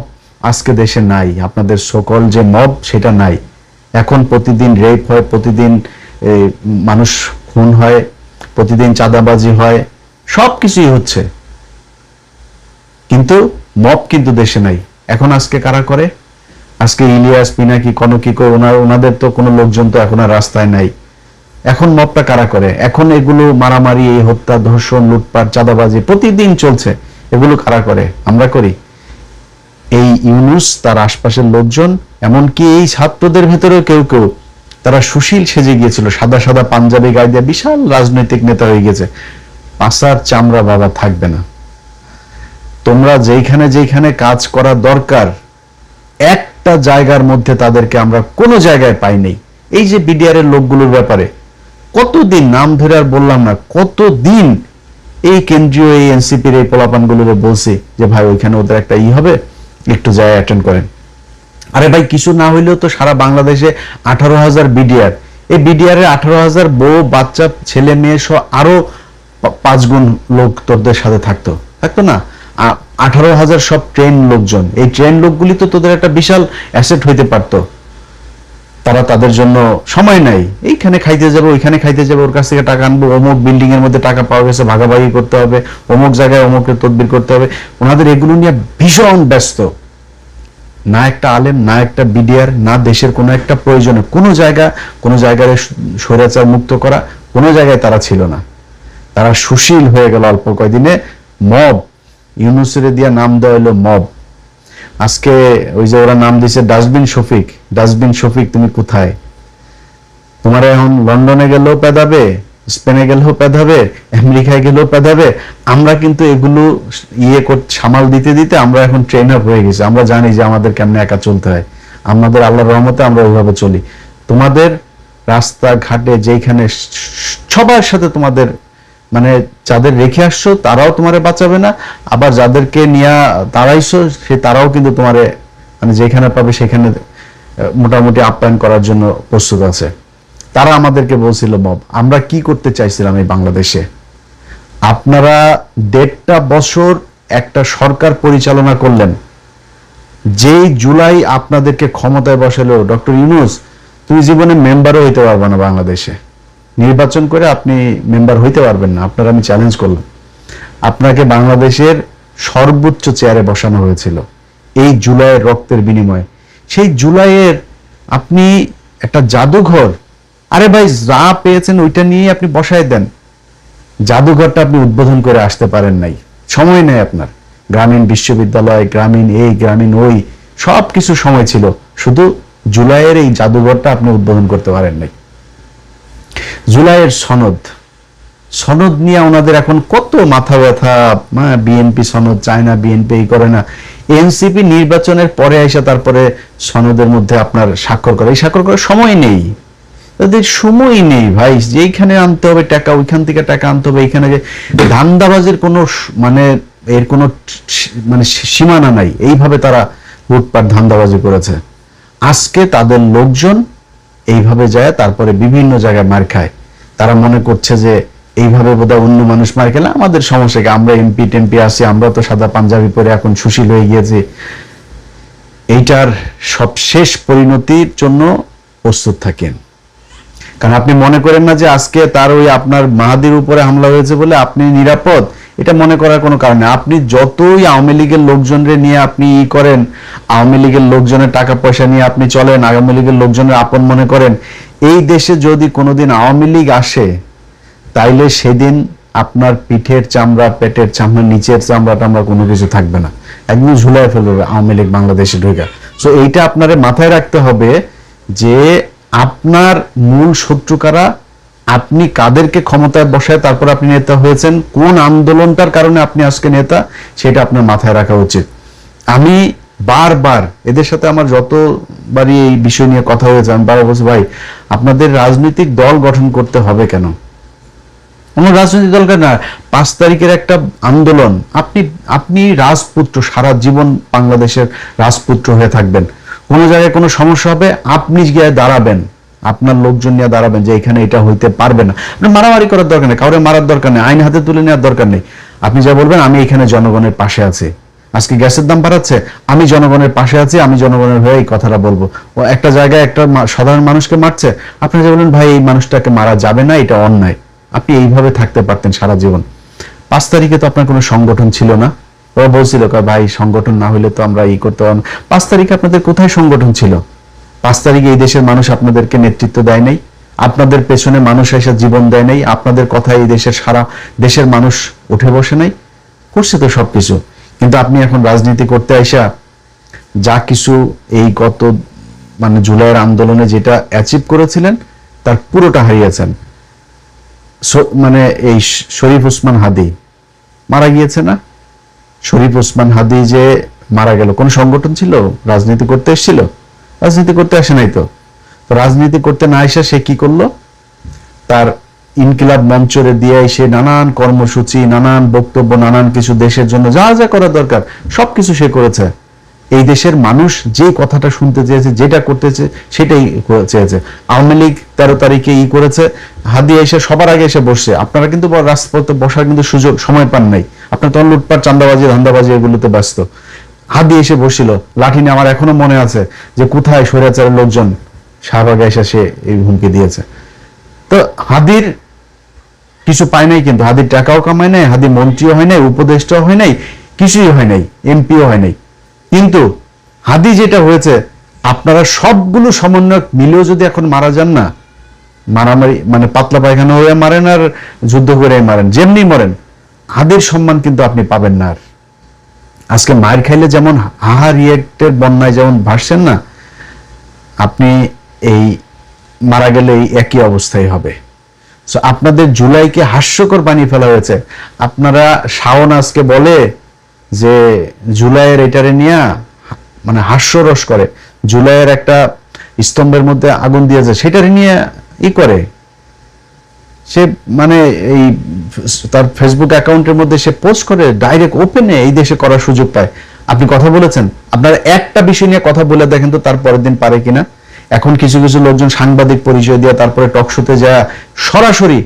আজকে দেশে নাই। আপনাদের সকল যে মব সেটা নাই। এখন প্রতিদিন রেপ হয়, প্রতিদিন মানুষ খুন হয়, প্রতিদিন চাঁদাবাজি হয়, সবকিছুই হচ্ছে, কিন্তু মব কিন্তু দেশে নাই। এখন আজকে কারা করে? আজকে ইলিয়াস, পিনাকি, কনকি ওনাদের তো কোনো লোকজন তো এখন আর রাস্তায় নাই। এখন মবটা কারা করে? এখন এগুলো মারামারি, এই হত্যা, ধর্ষণ, লুটপাট, চাঁদাবাজি প্রতিদিন চলছে, এগুলো কারা করে? আমরা করি। এই ইউনূস, তার আশপাশের লোকজন, এমনকি এই ছাত্রদের ভেতরেও কেউ কেউ তারা সুশীল সেজে গিয়েছিল, সাদা সাদা পাঞ্জাবি গায়ে দিয়ে বিশাল রাজনৈতিক নেতা হয়ে গেছে। পাছার চামড়া বাবা থাকবে না। তোমরা যেখানে যেখানে কাজ করা দরকার, একটা জায়গার মধ্যে তাদেরকে আমরা কোনো জায়গায় পাইনি। এই যে বিডিআর এর লোকগুলোর ব্যাপারে কতদিন নাম ধরে আর বললাম না, কতদিন এই কেন্দ্রীয় এই এনসিপির এই পোলাপানগুলোরে বলছি যে ভাই ওইখানে ওদের একটা হবে, একটু যায় অ্যাটেন্ড করেন। আরে ভাই কিছু না হইলেও তো সারা বাংলাদেশে 18,000 বিডিআর, এই বিডিআর এর 18,000 বউ বাচ্চা ছেলে মেয়ে সহ আরো 5 গুণ লোক তোদের সাথে থাকতো না? 18,000 সব ট্রেন লোকজন, এই ট্রেন লোকগুলি তো তোদের একটা বিশাল অ্যাসেট হইতে পারতো। তারা তাদের জন্য সময় নাই, এইখানে খাইতে যাবে, ওইখানে খাইতে যাবে, ওর কাছ থেকে টাকা আনবো, অমুক বিল্ডিং এর মধ্যে টাকা পাওয়া গেছে ভাগাভাগি করতে হবে, অমুক জায়গায় অমুকের তদবির করতে হবে। ওনাদের এগুলো নিয়ে ভীষণ ব্যস্ত। না একটা আলেম, না একটা বিডিআর, না দেশের কোনো একটা প্রয়োজনে কোনো জায়গায় স্বৈরাচার মুক্ত করা কোনো জায়গায় তারা ছিল না। তারা সুশীল হয়ে গেল অল্প কয়দিনে। মব, ইউনূসের দিয়া নাম দেওয়া হলো মব। আজকে ওই যে ওরা নাম দিয়েছে ডাস্টবিন শফিক। ডাস্টবিন শফিক তুমি কোথায়? তোমার এখন লন্ডনে গেলেও পেদাবে, স্পেনে গেলেও পেদাবে, আমেরিকায় গেলেও পেদাবে। আমরা কিন্তু এগুলো সামাল দিতে দিতে আমরা এখন ট্রেন আপ হয়ে গেছি। আমরা জানি যে আমাদের কেমনে একা চলতে হয়। আমাদের আল্লাহর রহমতে আমরা ওইভাবে চলি। তোমাদের রাস্তা ঘাটে যেখানে সবার সাথে তোমাদের মানে যাদের রেখে আসছো তারাও তোমারে বাঁচাবে না, আবার যাদেরকে নিয়ে তাড়াইছো তারাও কিন্তু তোমারে মানে যেখানে পাবে সেখানে মোটামুটি আপ্যায়ন করার জন্য প্রস্তুত আছে। তারা আমাদেরকে বলছিল মব। আমরা কি করতে চাইছিলাম এই বাংলাদেশে? আপনারা 1.5 বছর একটা সরকার পরিচালনা করলেন, যেই জুলাই আপনাদেরকে ক্ষমতায় বসালো ডক্টর ইউনূস, তুমি জীবনে মেম্বারও হইতে পারবে না বাংলাদেশে। নির্বাচন করে আপনি মেম্বার হইতে পারবেন না। আপনার আমি চ্যালেঞ্জ করলাম। আপনাকে বাংলাদেশের সর্বোচ্চ চেয়ারে বসানো হয়েছিল এই জুলাইয়ের রক্তের বিনিময়ে। সেই জুলাইয়ের আপনি একটা জাদুঘর, আরে ভাই যা পেয়েছেন ওইটা নিয়ে আপনি বসায় দেন। জাদুঘরটা আপনি উদ্বোধন করে আসতে পারেন নাই, সময় নেই আপনার। গ্রামীণ বিশ্ববিদ্যালয়, গ্রামীণ এই গ্রামীণ ওই সবকিছু সময় ছিল, শুধু জুলাইয়ের এই জাদুঘরটা আপনি উদ্বোধন করতে পারেন নাই। জুলাইয়ের সনদ নিয়ে ওনাদের এখন কত মাথা ব্যথা। বিএনপি সনদ চায় না, বিএনপি এই করে না। এনসিপি নির্বাচনের পরে আইসা তারপরে সনদের মধ্যে আপনার স্বাক্ষর করে, এই স্বাক্ষর করার সময় নেই, তাদের সময় নেই ভাই। যেইখানে আনতে হবে টাকা ওইখান থেকে টাকা আনতে হবে। এইখানে যে ধান্দাবাজের কোনো মানে এর কোনো মানে সীমানা নাই। এইভাবে তারা লুটপাট ধান্দাবাজি করেছে। আজকে তাদের লোকজন এইভাবে যায় তারপরে বিভিন্ন জায়গায় মার খায়। তারা মনে করছে যে এইভাবে বোধহয় অন্য মানুষ মার খেলে আমাদের সমস্যা কি, আমরা এমপি টেমপি আছি, আমরা তো সাদা পাঞ্জাবি পরে এখন সুশীল হয়ে গিয়েছি। এইটার সব শেষ পরিণতির জন্য প্রস্তুত থাকেন। কারণ আপনি মনে করেন না যে আজকে তার ওই আপনার মাহাদির উপরে হামলা হয়েছে বলে আপনি নিরাপদ, এটা মনে করার কোনো কারণ নেই। আপনি যতই আওয়ামী লীগের লোকজনরে নিয়ে আপনি করেন, আওয়ামী লীগের লোকজনের টাকা পয়সা নিয়ে আপনি চলেন, আওয়ামী লীগের লোকজনের আপন মনে করেন, এই দেশে যদি কোনোদিন আওয়ামী লীগ আসে তাইলে সেদিন আপনার পিঠের চামড়া, পেটের চামড়া, নিচের চামড়া টামড়া কোনো কিছু থাকবে না, একদম ঝুলাই ফেলবে আওয়ামী লীগ বাংলাদেশে ঢুকে। সো এইটা আপনার মাথায় রাখতে হবে যে আপনার মূল শত্রু কারা, আপনি কাদেরকে ক্ষমতায় বসায় তারপর আপনি নেতা হয়েছেন, কোন আন্দোলনটার কারণে আপনি আজকে নেতা, সেটা আপনার মাথায় রাখা উচিত। আমি বারবার এদের সাথে আমার যতবারই এই বিষয় নিয়ে কথা হয়েছে আমি বারবার বলছি, ভাই আপনাদের রাজনৈতিক দল গঠন করতে হবে কেন? কোনো রাজনৈতিক দল কেন? 5 তারিখের একটা আন্দোলন, আপনি রাজপুত্র, সারা জীবন বাংলাদেশের রাজপুত্র হয়ে থাকবেন। কোনো জায়গায় কোনো সমস্যা হবে আপনি গিয়ে দাঁড়াবেন, আপনার লোকজন নিয়ে দাঁড়াবেন যে এখানে এটা হইতে পারবে না। আপনার মারামারি করার দরকার নেই, কাউরে মারার দরকার নেই, আইন হাতে তুলে নেওয়ার দরকার নেই। আপনি যা বলবেন আমি এখানে জনগণের পাশে আছি, আজকে গ্যাসের দাম বাড়াচ্ছে, আমি জনগণের পাশে আছি, আমি জনগণের হয়ে এই কথাটা বলবো। ও একটা জায়গায় একটা সাধারণ মানুষকে মারছে, আপনি যে বলবেন ভাই এই মানুষটাকে মারা যাবে না, এটা অন্যায়, আপনি এইভাবে থাকতে পারতেন সারা জীবন। 5 তারিখে তো আপনার কোনো সংগঠন ছিল না। ওরা বলছিল ভাই সংগঠন না হলে তো আমরা করতে পারবো। 5 তারিখে আপনাদের কোথায় সংগঠন ছিল? 5 তারিখে এই দেশের মানুষ আপনাদেরকে নেতৃত্ব দেয় নাই, আপনাদের পেছনে মানুষ এসে জীবন দেয় নাই, আপনাদের কথায় এই দেশের সারা দেশের মানুষ উঠে বসে নাই, করছে তো সবকিছু। কিন্তু আপনি এখন রাজনীতি করতে আইসা যা কিছু এই গত জুলাইয়ের আন্দোলনে যেটা অ্যাচিভ করেছিলেন তার পুরোটা হারিয়েছেন। এই শরীফ ওসমান হাদি মারা গিয়েছে না? শরীফ ওসমান হাদি যে মারা গেল, কোন সংগঠন ছিল? রাজনীতি করতে এসেছিল? রাজনীতি করতে আসে নাই তো। রাজনীতি করতে না এসে সে কি করলো? তার ইনকিলাব মঞ্চরে দিয়ে এসে নানান কর্মসূচি, নানান বক্তব্য, নানান কিছু দেশের জন্য যা যা করা দরকার সবকিছু সে করেছে। এই দেশের মানুষ যে কথাটা শুনতে চেয়েছে, যেটা করতে সেটাই চেয়েছে। আওয়ামী লীগ 13 তারিখে করেছে, হাদি এসে সবার আগে এসে বসছে। আপনারা কিন্তু রাজপথে বসার কিন্তু সুযোগ সময় পান নাই, আপনার তখন লুটপাট, চান্দাবাজি, ধান্দাবাজি এগুলোতে ব্যস্ত। হাদি এসে বসছিল লাঠি নিয়ে। আমার এখনো মনে আছে যে কোথায় স্বৈরাচারের লোকজন শাহবাগে এসে সে এই হুমকি দিয়েছে। তো হাদির কিছু পায় নাই, কিন্তু হাদির টাকাও কামায় নাই, হাদি মন্ত্রীও হয় নাই, উপদেষ্টাও হয় নাই, কিছুই হয় নাই, এমপিও হয় নাই। কিন্তু হাদি যেটা হয়েছে, আপনারা সবগুলো সমন্বয়ক মিলেও যদি এখন মারা যান না, মারামারি পাতলা পায়খানা হয়ে মারেন আর যুদ্ধ করে মারেন, যেমনি মরেন, হাদির সম্মান কিন্তু আপনি পাবেন না। আর আজকে মায়ের খাইলে যেমন হাহা রিয়েক্টের বন্যায় যেমন ভাসছেন না, আপনি এই মারা গেলে এই একই অবস্থায় হবে। সো আপনাদের জুলাইকে হাস্যকর বানিয়ে ফেলা হয়েছে। আপনারা শাওন আজকে বলে যে জুলাইয়ের এটারে নিয়ে হাস্যরস করে, জুলাইয়ের একটা স্তম্ভের মধ্যে আগুন দিয়েছে সেটারে নিয়ে করে সে এই তার ফেসবুক অ্যাকাউন্টের মধ্যে সে পোস্ট করে, ডাইরেক্ট ওপেনে এই দেশে করার সুযোগ পায়। আপনি কথা বলেছেন, আপনারা একটা বিষয় নিয়ে কথা বলে দেখেন তো তার পরের দিন পারে কিনা। এখন কিছু কিছু লোকজন সাংবাদিক পরিচয় দিয়ে তারপরে টকশোতে যায় সরাসরি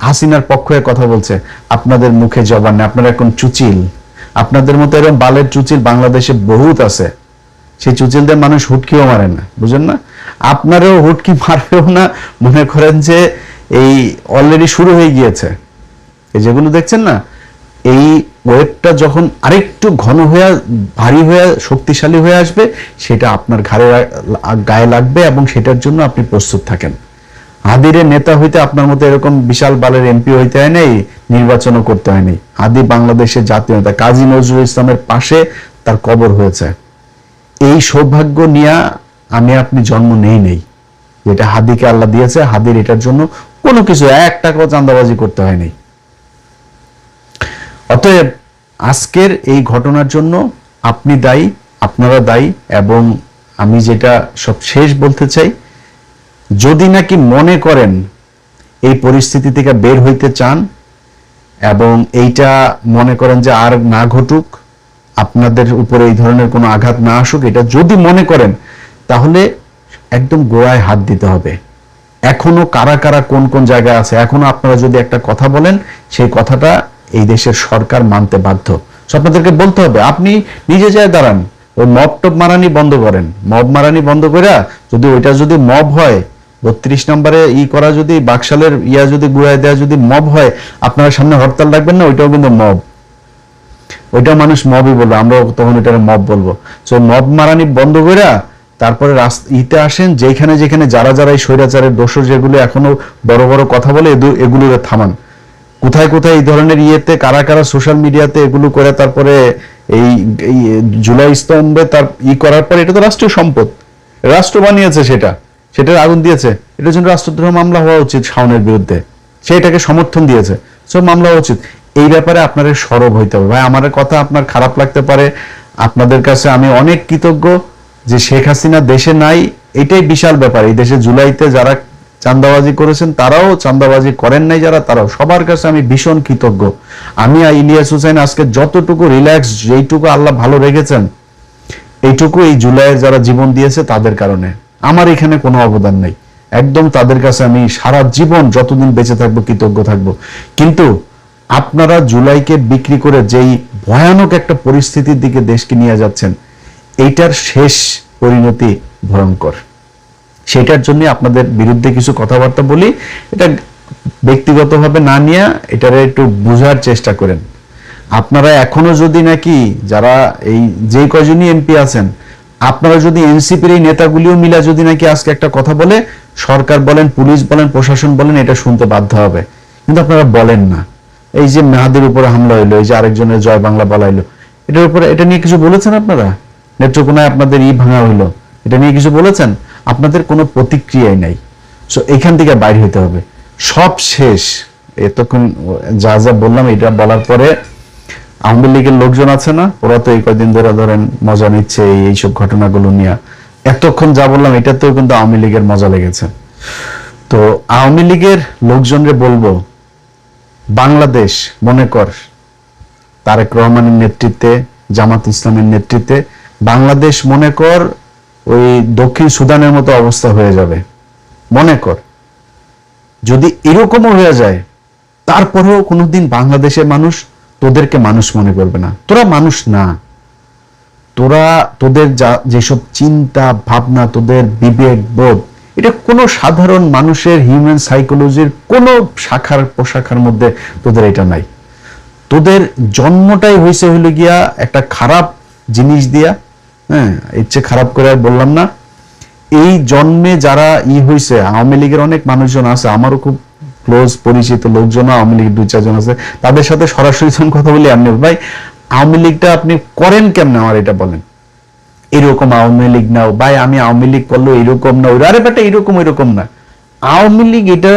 হাসিনার পক্ষে কথা বলছে। আপনাদের মুখে জবান নেই, আপনারা এখন চুচিল। আপনাদের মতো এরকম বালের চুচিল বাংলাদেশে বহুত আছে। সেই চুচিলদের মানুষ হুটকিও মারে না, বুঝেন না? আপনারও হুটকি মারবেও না। মনে করেন যে এই অলরেডি শুরু হয়ে গিয়েছে। এই যেগুলো দেখছেন না, এই ওয়েবটা যখন আরেকটু ঘন হয়ে, ভারী হয়ে, শক্তিশালী হয়ে আসবে, সেটা আপনার গায়ে লাগবে এবং সেটার জন্য আপনি প্রস্তুত থাকেন। হাদিরের নেতা হইতে আপনার মতো এরকম বিশাল বালের এমপি হইতে হয় নাই, নির্বাচনও করতে হয় নাই। হাদি বাংলাদেশের জাতীয় নেতা, কাজী নজরুল ইসলামের পাশে তার কবর হয়েছে। এই সৌভাগ্য নিয়ে আমি আপনি জন্ম নেই, যেটা হাদিকে আল্লাহ দিয়েছে। হাদির এটার জন্য কোনো কিছু 1 টাকাও চাঁদাবাজি করতে হয়নি। অতএব আজকের এই ঘটনার জন্য আপনি দায়ী, আপনারা দায়ী। এবং আমি যেটা সব শেষ বলতে চাই, যদি নাকি মনে করেন এই পরিস্থিতি থেকে বের হইতে চান এবং এইটা মনে করেন যে আর না ঘটুক, আপনাদের উপরে এই ধরনের কোনো আঘাত না আসুক, এটা যদি মনে করেন, তাহলে একদম গোড়ায় হাত দিতে হবে। এখনো কারা কারা কোন কোন জায়গায় আছে, এখনো আপনারা যদি একটা কথা বলেন, সেই কথাটা এই দেশের সরকার মানতে বাধ্য। আপনাদেরকে বলতে হবে, আপনি নিজে যায় দাঁড়ান, ওই মব টপ মারানি বন্ধ করেন। মব মারানি বন্ধ করে যদি ওইটা যদি মব হয়, 32 নম্বরে করা যদি বাকশালের যদি গুড়ায় দেওয়া যদি মব হয়, আপনারা সামনে হরতাল রাখবেন না? ওইটাও কিন্তু মব, ওইটা মানুষ মবই বলবো, আমরাও তখন ওইটা মব বলবো। সো মব মারানি বন্ধ করে তারপরে আসেন, যেখানে যেখানে যারা যারা এই স্বৈরাচারের দোষর যেগুলো এখনো বড় বড় কথা বলে, এগুলো থামান। কোথায় কোথায় এই ধরনের কারা কারা সোশ্যাল মিডিয়াতে এগুলো করে, তারপরে এই জুলাই স্তম্ভে তার করার পর, এটা তো রাষ্ট্রীয় সম্পদ, রাষ্ট্র বানিয়েছে, সেটার আগুন দিয়েছে, এটার জন্য রাষ্ট্রদ্রোহ মামলা হওয়া উচিত শাওনের বিরুদ্ধে। সেটাকে সমর্থন দিয়েছে, সব মামলা হওয়া উচিত। এই ব্যাপারে আপনাদের সরব হইতে হবে। ভাই, আমার কথা আপনার খারাপ লাগতে পারে, আপনাদের কাছে আমি অনেক কৃতজ্ঞ যে শেখ হাসিনা দেশে নাই। এটাই বিশাল ব্যাপার। এই দেশে জুলাইতে যারা চাঁদাবাজি করেছেন, তারাও চাঁদাবাজি করেন নাই যারা, তারাও, সবার কাছে আমি ভীষণ কৃতজ্ঞ। আমি ইলিয়াস হোসেন আজকে যতটুকু রিল্যাক্স, যেইটুকু আল্লাহ ভালো রেখেছেন, এইটুকু এই জুলাইয়ের যারা জীবন দিয়েছে তাদের কারণে। আমার এখানে কোনো অবদান নেই, একদম তাদের কাছে আমি সারা জীবন যতদিন বেঁচে থাকবো কৃতজ্ঞ থাকবো। কিন্তু আপনারা জুলাইকে বিক্রি করে যেই ভয়ানক একটা পরিস্থিতির দিকে দেশকে নিয়ে যাচ্ছেন, এইটার শেষ পরিণতি ভয়ঙ্কর। সেটার জন্য আপনাদের বিরুদ্ধে কিছু কথাবার্তা বলি, এটা ব্যক্তিগতভাবে না নিয়ে এটারে একটু বোঝার চেষ্টা করেন। আপনারা এখনো যদি নাকি যারা এই যে কয়জনই এমপি আছেন, আপনারা যদি এনসিপির এই নেতাগুলিও মিলা যদি নাকি আজকে একটা কথা বলে, সরকার বলেন, পুলিশ বলেন, প্রশাসন বলেন, এটা শুনতে বাধ্য হবে, কিন্তু আপনারা বলেন না। এই যে মেহাদির উপরে হামলা হইলো, এই যে আরেকজনের জয় বাংলা বলাইলো, এটার উপরে, এটা নিয়ে কিছু বলেছেন আপনারা? নেত্রকোনায় আপনাদের ভাঙা হইলো, এটা নিয়ে কিছু বলেছেন? আপনাদের কোনো প্রতিক্রিয়াই নাই। সো এখান থেকে বাইরে হইতে হবে। সব শেষ। এতক্ষণ যা যা বললাম, এটা বলার পরে আওয়ামী লীগের লোকজন আছে না, ওরা তো এই কয়দিন ধরে ধরেন মজা নিচ্ছে এইসব ঘটনাগুলো নিয়ে। এতক্ষণ যা বললাম এটাতেও কিন্তু আওয়ামী লীগের মজা লেগেছে। তো আওয়ামী লীগের লোকজনরে বলবো, বাংলাদেশ মনে কর তারেক রহমানের নেতৃত্বে, জামাত ইসলামের নেতৃত্বে বাংলাদেশ মনে কর ওই দক্ষিণ সুদানের মতো অবস্থা হয়ে যাবে। মনে কর যদি এরকমও হয়ে যায়, তারপরেও কোনোদিন বাংলাদেশের মানুষ তোদেরকে মানুষ মনে করবে না। তোরা মানুষ না, তোরা তোদের যেসব চিন্তা ভাবনা, তোদের বিবেক বোধ, এটা কোনো সাধারণ মানুষের হিউম্যান সাইকোলজির কোনো শাখার প্রশাখার মধ্যে তোদের এটা নাই। তোদের জন্মটাই হয়েছে হইল গিয়া একটা খারাপ জিনিস দিয়া। হ্যাঁ, ইচ্ছে খারাপ করে আর বললাম না। এই জন্মে যারা হয়েছে, আওয়ামী লীগের অনেক মানুষজন আছে, আমারও খুব ক্লোজ পরিচিত লোকজন আওয়ামী লীগের 2-4 জন আছে, তাদের সাথে সরাসরি কথা বলি, আপনি ভাই আওয়ামী লীগটা আপনি করেন কেমনে, আমার এটা বলেন। এরকম আওয়ামী লীগ নাও ভাই, আমি আওয়ামী লীগ করলো এরকম না, আরে বেটা এরকম এরকম না। আওয়ামী লীগ এটা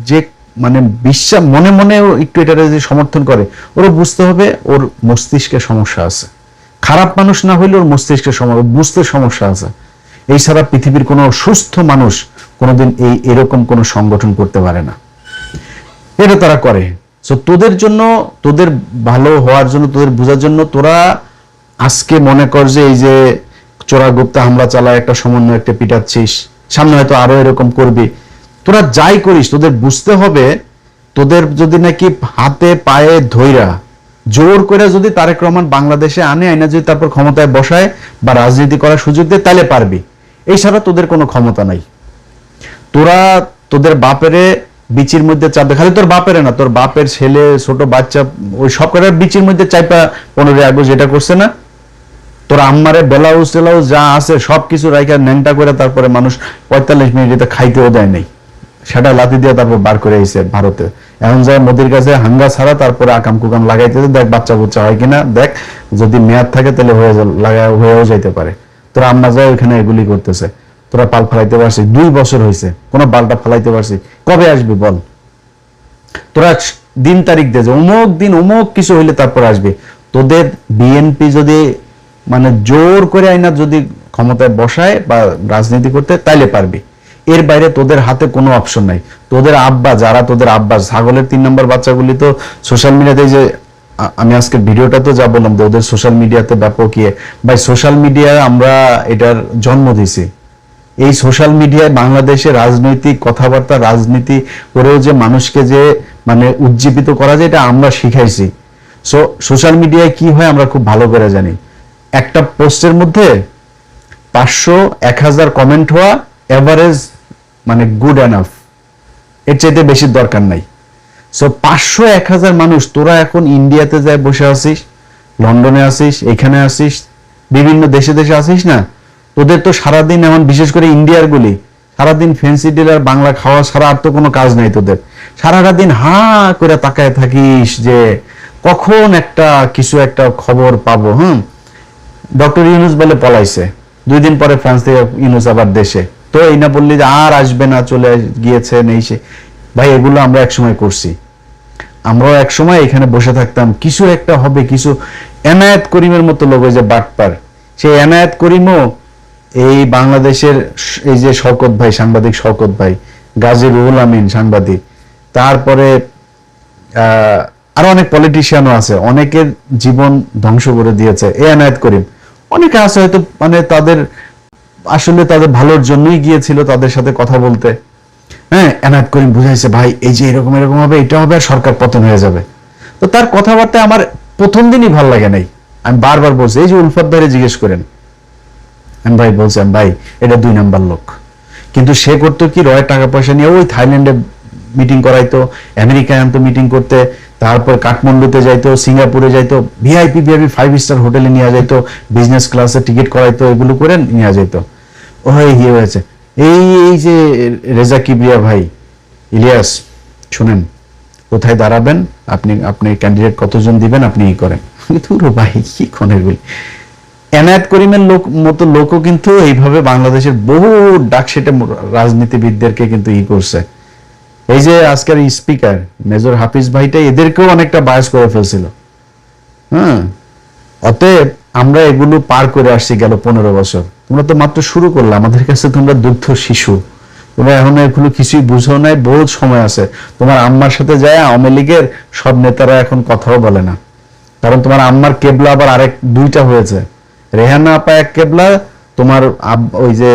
যে মানে বিশ্বাস মনে মনে একটু এটা যে সমর্থন করে, ওরা বুঝতে হবে ওর মস্তিষ্কে সমস্যা আছে। খারাপ মানুষ না হইলে ওর মস্তিষ্কে বুঝতে সমস্যা আছে। এই ছাড়া পৃথিবীর কোনো সুস্থ মানুষ কোনোদিন এরকম কোনো সংগঠন করতে পারে না। এটা তারা করে। সো তোদের জন্য, তোদের ভালো হওয়ার জন্য, তোদের বোঝার জন্য, তোরা আজকে মনে কর যে এই যে চোরাগুপ্তা হামলা চালায় একটা সমন্বয় একটা পিটাচ্ছিস, সামনে হয়তো আরো এরকম করবি। তোরা যাই করিস, তোদের বুঝতে হবে, তোদের যদি নাকি হাতে পায়ে ধইরা জোর করে যদি তারেক রহমান বাংলাদেশে আনে, আইনা যদি তারপর ক্ষমতায় বসায় বা রাজনীতি করার সুযোগ দেয়, তাহলে পারবি। এই ছাড়া তোদের কোনো ক্ষমতা নাই। তোরা তোদের বাপেরে বিচির মধ্যে চাপবে, খালি তোর বাপেরে না, তোর বাপের ছেলে, ছোট বাচ্চা, ওই সব কটার বিচির মধ্যে চাইপা 15 আগস্ট যেটা করছে না, তোর আম্মারে ব্লাউজ টেলাউজ যা আছে সবকিছু রাইখা ন্যাংটা করে তারপরে মানুষ 45 মিনিট খাইতেও দেয় নাই, সেটা লাথি দিয়ে তারপর বার করে আইছে ভারতে। এখন যায় মোদির কাছে হাঙ্গা ছাড়া, তারপরে আকাম কুকাম লাগাইতে দেখ বাচ্চা বুচ্চা হয় কিনা দেখ, যদি মেয়াদ থাকে তাহলে হয়েও যাইতে পারে। তোরা আম্মা যায় ওইখানে এগুলি করতেছে, তোরা পাল ফেলাইতে পারছিস, 2 বছর হয়েছে, কোনো পালটা ফেলাইতে পারছিস? কবে আসবি বল? তোরা দিন তারিখ দে যে অমুক দিন অমুক কিছু হইলে তারপর আসবি। তোদের বিএনপি যদি মানে জোর করে আইনা যদি ক্ষমতায় বসায় বা রাজনীতি করতে, তাইলে পারবি। এর বাইরে তোদের হাতে কোনো অপশন নাই। তোদের আব্বা, যারা তোদের আব্বা, ছাগলের 3 নম্বর বাচ্চাগুলি তো সোশ্যাল মিডিয়াতে, যে আমি আজকে ভিডিওটা তো যা বললাম যে ওদের সোশ্যাল মিডিয়াতে ব্যাপক ভাই, সোশ্যাল মিডিয়ায় আমরা এটার জন্ম দিছি। এই সোশ্যাল মিডিয়ায় বাংলাদেশে রাজনৈতিক কথাবার্তা, রাজনীতি করেও যে মানুষকে যে মানে উজ্জীবিত করা যায়, এটা আমরা শিখাইছি। সো সোশ্যাল মিডিয়ায় কি হয় আমরা খুব ভালো করে জানি। একটা পোস্টের মধ্যে 500-1000 কমেন্ট হওয়া এভারেজ মানে গুড এনাফ, এর চাইতে বেশি দরকার নাই। সো 500-1000 মানুষ, তোরা এখন ইন্ডিয়াতে যায় বসে আসিস, লন্ডনে আসিস, এখানে আসিস, বিভিন্ন দেশে দেশে আসিস না, তোদের তো সারাদিন, এমন বিশেষ করে ইন্ডিয়ার গুলি, সারাদিন ফ্যান্সি ডিলার বাংলা খাওয়া ছাড়া আর তো কোনো কাজ নাই তোদের। সারাটা দিন হা করে তাকায় থাকিস যে কখন একটা কিছু একটা খবর পাবো। ডক্টর ইউনুস বলে পলাইছে, 2 দিন পরে ফ্রান্স থেকে ইউনুস আবার দেশে, তো এই না বললি যে আর আসবে না, চলে গিয়েছে নেই সে। ভাই এগুলো আমরা একসময় করছি, আমরাও একসময় এখানে বসে থাকতাম, কিছু একটা হবে, কিছু। এনায়েত করিমের মতো লোক, ওই যে বাটপার, সেই এনায়েত করিমও এই বাংলাদেশের এই যে শওকত ভাই, সাংবাদিক শওকত ভাই, গাজী রুহুল আমিন সাংবাদিক, তারপরে আরো অনেক পলিটিশিয়ানও আছে, অনেকের জীবন ধ্বংস করে দিয়েছে এই এনায়েত করিম। অনেকে আছে হয়তো মানে তাদের আসলে তাদের ভালোর জন্যই গিয়েছিল তাদের সাথে কথা বলতে। এনায়েত করিম বুঝাইছে ভাই এই যে এরকম এরকম হবে, এটা হবে, আর সরকার পতন হয়ে যাবে। তো তার কথাবার্তা আমার প্রথম দিনই ভালো লাগে নাই। আমি বারবার বলছি, এই যে উলফাত ভাইরে জিজ্ঞেস করেন, আমি ভাই বলছেন ভাই এটা 2 নাম্বার লোক, কিন্তু সে করতো কি, রয় টাকা পয়সা নিয়ে ওই থাইল্যান্ডে মিটিং করাইতো, আমেরিকায় আনতো মিটিং করতে, তারপর কাঠমান্ডুতে যাইতো, সিঙ্গাপুরে যাইতো, ভিআইপি 5 স্টার হোটেলে নিয়ে যাইতো, বিজনেস ক্লাসে টিকিট করাইতো, এগুলো করে নিয়ে যাইতো। ও হয়েছে এই যে রেজা কিবরিয়া ভাই, ইলিয়াস শুনেন, কোথায় দাঁড়াবেন আপনি ক্যান্ডিডেট কতজন দিবেন আপনি করেন। ভাই কি খনের বলি, এনায়েত করিমের মতো লোকও কিন্তু এইভাবে বাংলাদেশের বহু ডাকসেটে রাজনীতিবিদদেরকে কিন্তু করছে। এই যে আজকের স্পিকার মেজর হাফিজ ভাইটা এদেরকেও অনেকটা বায়াস করে ফেলছিল। হ্যাঁ, অতএব আমরা এগুলো পার করে আসছি গেল 15 বছর। তোমরা তো মাত্র শুরু করলে, আমাদের কাছে তোমরা দুগ্ধ শিশু, তোমরা এখন এগুলো কিছুই বুঝো নাই, বহুত সময় আছে। তোমার আম্মার সাথে যায় আওয়ামী লীগের সব নেতারা এখন কথাও বলে না, কারণ তোমার আম্মার কেবলা আবার আরেক দুইটা হয়েছে। রেহানা আপা এক কেবলা, তোমার ওই যে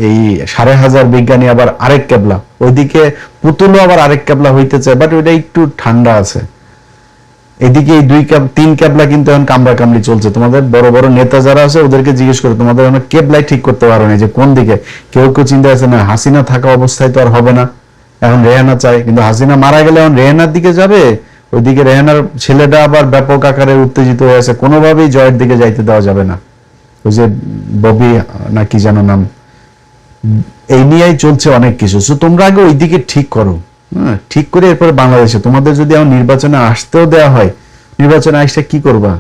এই 5,500 বিজ্ঞানী আবার আরেক কেবলা, ওইদিকে পুতুলও আবার আরেক কেবলা হইতেছে, বাট ওইটা একটু ঠান্ডা আছে। এদিকে এই 3 কেবলা কিন্তু এখন কামড়া কামড়ি চলছে। তোমাদের বড় বড় নেতা যারা আছে ওদেরকে জিজ্ঞেস করে, তোমাদের এখন কেবলাই ঠিক করতে পারো না যে কোন দিকে। কেউ চিন্তা আছে না, হাসিনা থাকা অবস্থায় তো আর হবে না, এখন রেহানা চাই, কিন্তু হাসিনা মারা গেলে এখন রেহানার দিকে যাবে। ওইদিকে রেহানার ছেলেটা আবার ব্যাপক আকারে উত্তেজিত হয়ে আছে, কোনোভাবেই জয়ের দিকে যাইতে দেওয়া যাবে না। ওই যে ববি না কি যেন নাম, এই নিয়েই চলছে অনেক কিছু। সো তোমরা আগে ওই দিকে ঠিক করো, হ্যাঁ, ঠিক করে এরপরে বাংলাদেশে তোমাদের যদি এখন নির্বাচনে আসতেও দেওয়া হয়, নির্বাচনে আসতে কি করবা?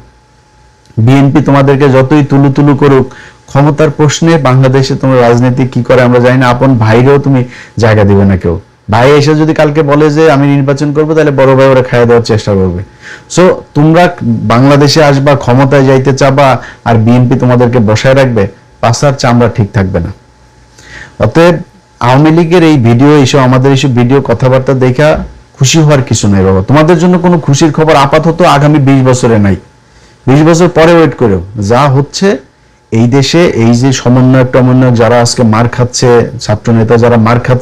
বিএনপি তোমাদেরকে যতই তুলু করুক, ক্ষমতার প্রশ্নে বাংলাদেশে তোমার রাজনীতি কি করে আমরা জানি না। আপন ভাইরেও তুমি জায়গা দিবে না কেউ। ভাই এসে যদি কালকে বলে যে আমি নির্বাচন করবো, তাহলে বড় ভাই ওরা খাইয়ে দেওয়ার চেষ্টা করবে। সো তোমরা বাংলাদেশে আসবা, ক্ষমতায় যাইতে চাবা, আর বিএনপি তোমাদেরকে বসায় রাখবে, পাশার চামড়া ঠিক থাকবে না। অতএব আওয়ামী লীগের এই ভিডিও, এইসব আমাদের এইসব ভিডিও কথাবার্তা দেখা খুশি হওয়ার কিছু নাই বাবা। তোমাদের জন্য কোনো খুশির খবর আপাতত আগামী 20 বছরে নাই। 20 বছর পরে ওয়েট করো। যা হচ্ছে এই দেশে, এই যে সমন্বয়ক টমন্বয়ক যারা আজকে মার খাচ্ছে, ছাত্র নেতা যারা মার খাচ্ছে,